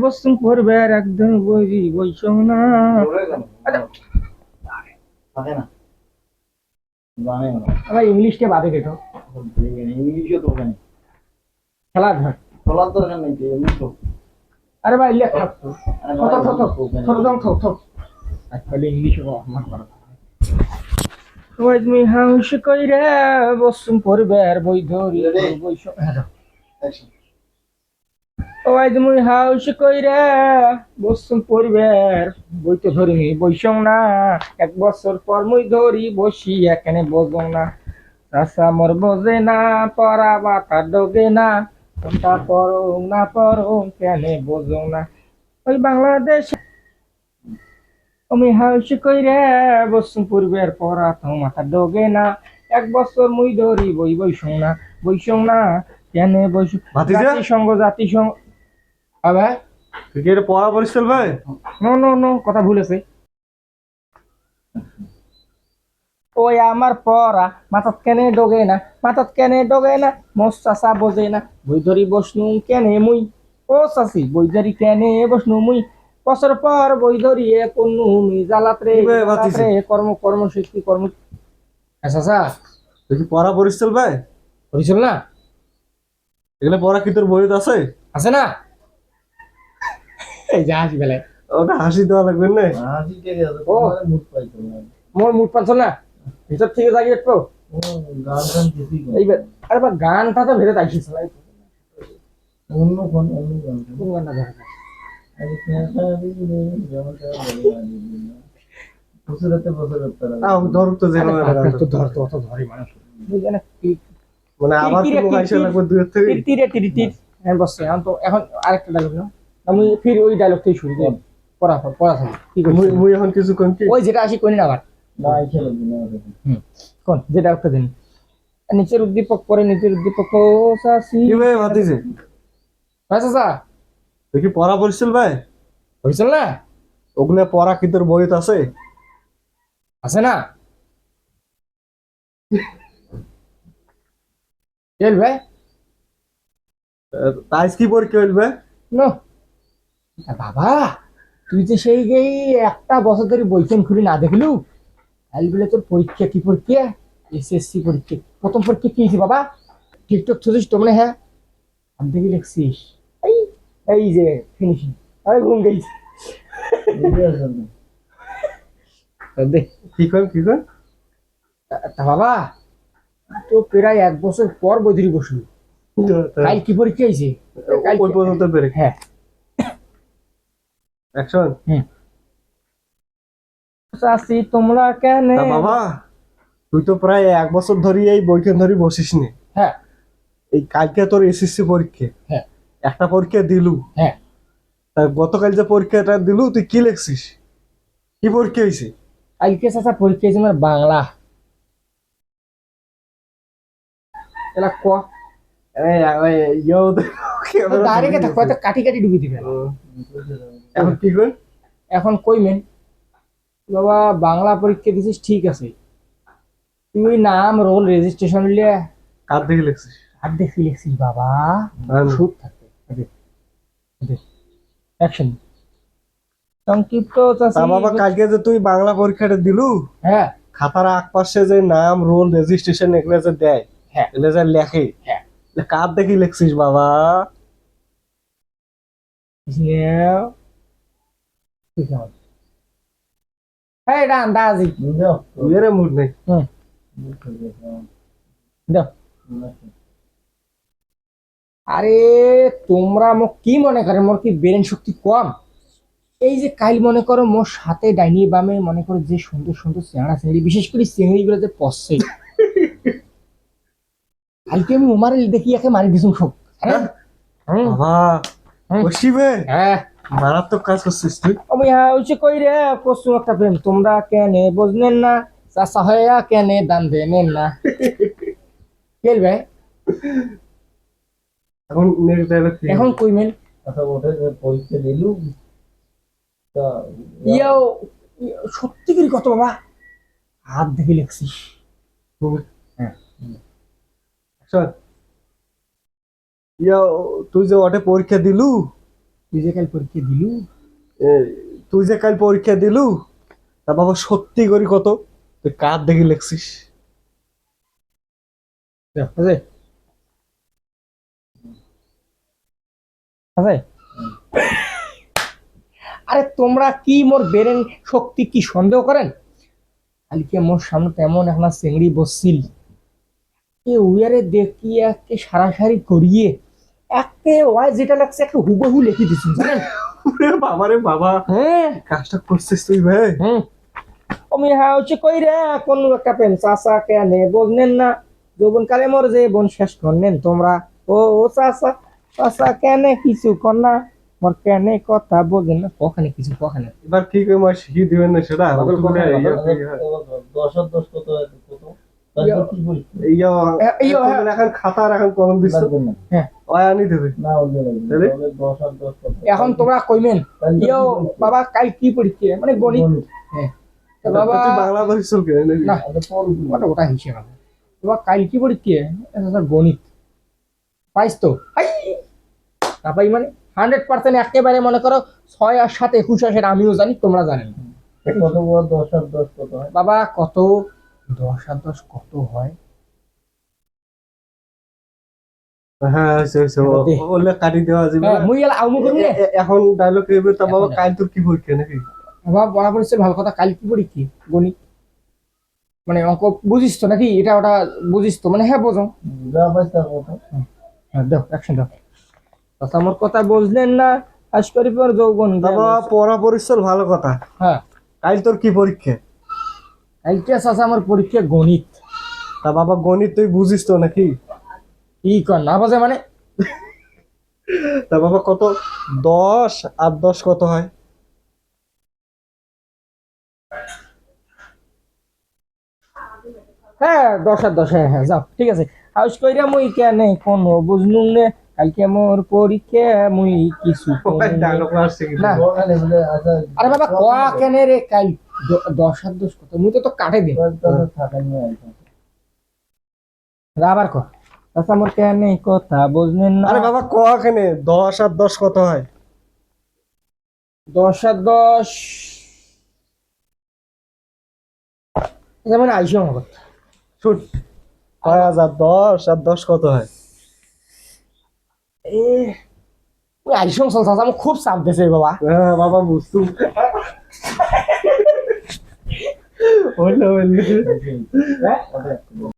বসুন পড়বে আর একদম বইস না। থাকে না জানে না আবার ইংলিশটা বাদে কেটো ইংলিশও তো জানে খেলা ধর। বলার দরকার নেই তো এমনি তো আরে ভাই ইলে থাক তো আরে থক ভাই, থক থক ওখানে- থক থক থক থক আসলে ইংলিশে অপমান করা ওই তুমি হাউস কইরা বসুন পড়বে আর বই ধরি বইস Action. ওই তুমি হাউস কইরা বসুন পড়বে আর বই তো ধরি বইসং না। এক বছর পর মুই ধরি বসি এখানে বসং না। রাসা মোর বোঝে না পড়া বাতা ডোগে না। কোনটা পড়ো না পড়ো কেন বোঝো না। ওই বাংলাদেশ আমি হাউস কইরা বসুন পূর্বের পড়া তো মাথা ডোগে না। এক বছর মুই ধরি বইসং না বইসং না কেন বইস ভাতিজা? জাতিসংঘ আবার তুই কি এটা পড়া পরিষ্কার ভাই? নো নো নো কথা ভুল আছে। ওই আমার পড়া মাথাত কেনে ডোগে না মাথাত কেনে ডোগে না মোর চাচা বোঝে না বই ধরি বসনু কেনে মুই। ও চাচি বই ধরি কেনে বসনু মুই। বছর পর বই ধরিয়ে কোনু মি জ্বালাত্রে কি ভাই বাতিছে? কর্মশক্তি কর্ম চাচা তুই কি পড়া পরিষ্কার ভাই? হয়েছিল না এগুলো পড়া কি তোর বইতে আছে? আছে না এই যা আসি বেলায় ওটা হাসি দেওয়া লাগবে না? হাসি টেকে আছে ও। তোমার মুড পাইতো না মোর মুড পাচ্ছ না ভিতর থেকে জাগিয়ে একটু ও গান গান কিছুই করে এইবার আরে বা গানটা তো ভেতরে তাইছিস না অন্য কোন অন্য গান কোন গানটা ধরে আরে কেনটা দিলে যেমনটা বলে না বছরতে তারা তাও ধর তো যেন তো ধর তো অত ধরে মানুষ বুঝে না মানে আবার কিরে, কোনো কিরে, আইসা কিরে। লাগবে দূর থেকে। তীর হ্যাঁ বসছে এখন তো এখন আরেকটা ডায়লগ না আমি ফির ওই ডায়লগ থেকে শুরু করি পড়া থাকি কি করছিস মুই এখন কিছু কোন কি? ওই যেটা আসি কোনি না আবার না আইছে লাগবে না কোন যে ডায়লগটা দিন নিচের উদ্দীপক পরে নিচের উদ্দীপক ও সাসি কি ভাই ভাতিছে? আচ্ছা তুই কি পড়া পরিষ্কার ভাই? হয়েছিল না ওগুলো পড়া কি তোর বইতে আছে? আছে না চল ভাই তাই কি পরীক্ষা হইবে? নো বাবা তুই যে সেই গেই একটা বছর ধরে বইখান খুলে না দেখলু আইল বলে তোর পরীক্ষা কি পরীক্ষা এসএসসি পরীক্ষা প্রথম পরীক্ষা কি হয়েছে বাবা টিকটক থুছিস তো মানে হ্যাঁ আমি দেখি লিখছিস এই এই যে ফিনিশিং আরে ঘুম গেছি দেখ কি কর কি কর? তা বাবা তো প্রায় এক বছর পর বই ধরে বসলু কাল কি পরীক্ষা হয়েছে ওই পর্যন্ত বেরে হ্যাঁ অ্যাকশন। চাষি তোমরা কেন তা বাবা তুই তো প্রায় এক বছর ধরে এই বইখান ধরে বসিস নি। হ্যাঁ এই কালকে তোর এসএসসি পরীক্ষা, হ্যাঁ একটা পরীক্ষা দিলু, হ্যাঁ তা গতকাল যে পরীক্ষাটা দিলু তুই কি লিখছিস? কি পরীক্ষা হয়েছে? কালকে চাষা পরীক্ষা হয়েছে আমার বাংলা এলা ক ডাইরেক্ট থাকো হয়তো কাটি কাটি ডুবি দিবে এখন কি কর? এখন কই মেন বাবা বাংলা পরীক্ষা দিছিস ঠিক আছে তুই নাম রোল রেজিস্ট্রেশন লিয়ে কার দেখে লিখছিস? আর দেখি লিখছিস বাবা হ্যাঁ। খুব থাকে অ্যাকশন সংক্ষিপ্ত তা চাষি বাবা কালকে যে তুই বাংলা পরীক্ষাটা দিলু, হ্যাঁ খাতার এক পাশে যে নাম রোল রেজিস্ট্রেশন এগুলো যে দেয়, হ্যাঁ এগুলো যে লেখে, হ্যাঁ এগুলো কার দেখে লিখছিস বাবা? হ্যাঁ এটা আন্দাজি এর মুড নেই। হুম দাও আরে তোমরা মোক কি মনে করে মোর কি ব্রেন শক্তি কম এই যে কাইল মনে করো মোর সাথে ডাইনি বামে মনে করো যে সুন্দর সুন্দর চেহারা চিংড়ি বিশেষ করে চিংড়ি গুলো যে পসছে কালকে আমি উমারে দেখি একে মারি দিছুম সব হ্যাঁ বাবা হুম। বসিবে হ্যাঁ মারাত্মক কাজ করছিস তুই। আমি হচ্ছে কই রে কসু একটা প্রেম তোমরা কেনে বুঝলেন না চাষা হইয়া কেনে দান দেনেন না খেলবে এখন নেক্সট ডায়লগ কি? এখন কইমেন আচ্ছা ওটা যে পরীক্ষা দিলু তা ইয়াও সত্যি করে কত বাবা হাত দেখে লিখছিস হ্যাঁ শোন, তুই যে ওটা পরীক্ষা দিলু তুই যে কাল পরীক্ষা দিলু এ, তুই যে কাল পরীক্ষা দিলু তা বাবা সত্যি করি কত তুই কার দেখে লেখছিস? আছে আছে আরে তোমরা কি মোর বেরেন শক্তি কি সন্দেহ করেন? কালকে মোর সামনে তেমন একটা চেংড়ি বসছিল, এ উয়ারে দেখিয়ে একে সারাসারি করিয়ে একে ওয়াই যেটা লাগছে একটা হুবহু লিখে দিচ্ছেন জানেন? ওরে বাবা রে বাবা, হ্যাঁ কাজটা করছিস তুই ভাই? হুম আমি হ্যাঁ হচ্ছে কই রে কোন একটা প্রেম চাচা কেন বুঝলেন না? যৌবন কালে মোর যে বোন শেষ করলেন তোমরা। ও ও চাচা চাচা কেন কিছু কর না, মোর কেন কথা বোঝেন না, কখানে কিছু কখানে এবার কি করে মার শিখিয়ে দিবেন না সেটা? বাদল তুই কোথায়? বলে, বাদল? দশ আর দশ কত হয়? কত? তারপর কি পরীক্ষা? এখন এখন খাতা আর এখন কলম দিচ্ছ, লাগবে না। হ্যাঁ ওই আনি দেবে। না হলে লাগবে। তাহলে? তাহলে 10 আর 10 কত? এখন তোমরা কইমেন ইয়ো বাবা কাল কি পরীক্ষা মানে গণিত। গণিত। হ্যাঁ তা বাবা তুই বাংলা পড়িস কে নাকি? না আচ্ছা, পড়বি। ওটা ওটা হিসেবে হবে। বাবা কাল কি পরীক্ষা? এটা গণিত পাইস তো? হাই না পাই মানে 100% একেবারে মনে করো 6 আর 7 21 আসের আমিও জানি তোমরা জানেন না। কত বড় 10 আর 10 কত হয়? বাবা কত 10 আর 10 কত হয়? হ্যাঁ হয়েছে হয়েছে, দে। ওলে কাটি দেওয়া যাবে হ্যাঁ না। মুই গেল আউমু করুন না এখন ডায়লগ এবে তা বাবা এখন কাল তোর কি পরীক্ষা নাকি? বাবা বলা পড়ছে ভালো কথা কাল কি পরীক্ষা গণিত মানে অঙ্ক বুঝিস তো নাকি এটা ওটা বুঝিস তো মানে? হ্যাঁ বোঝো। যা পাইছ তার কত? হ্যাঁ দাও অ্যাকশন দাও। কথা আমার কথা বুঝলেন না, আজ করি পর যৌবন তা গেল। বাবা পড়া পরিশ্রম ভালো কথা, হ্যাঁ কাল তোর কি পরীক্ষা? এইটা আছে আমার পরীক্ষা গণিত। তা বাবা গণিত তুই বুঝিস তো নাকি? কি কর না বোঝে মানে? তা বাবা কত 10 আর 10 কত হয়? হ্যাঁ 10 আর 10 হ্যাঁ হ্যাঁ যাও ঠিক আছে। আজ কইরা মুই কেন কোন বুঝলুম নে, কালকে মোর পরীক্ষা মুই কিছু কমু নে। ডায়লগ আসছে কি? না। ওখানে বলে আচ্ছা আরে বাবা কয়া কেন রে কাল 10 আর 10 কত মুই তো কাটে দিন তাহলে থাকা নিয়ে আইছো। আবার কর। আচ্ছা মোর কেন কথা বুঝলেন না? আরে বাবা ক কেনে 10 আর 10 কত হয়? 10 আর 10 যেমন আইসো আমার শুট, 10 আর 10 কত হয়? এ ওই আইসো চলছে আমার খুব চাপ দিছে বাবা। হ্যাঁ বাবা বুঝতু হইলো হইলো। হ্যাঁ ওটা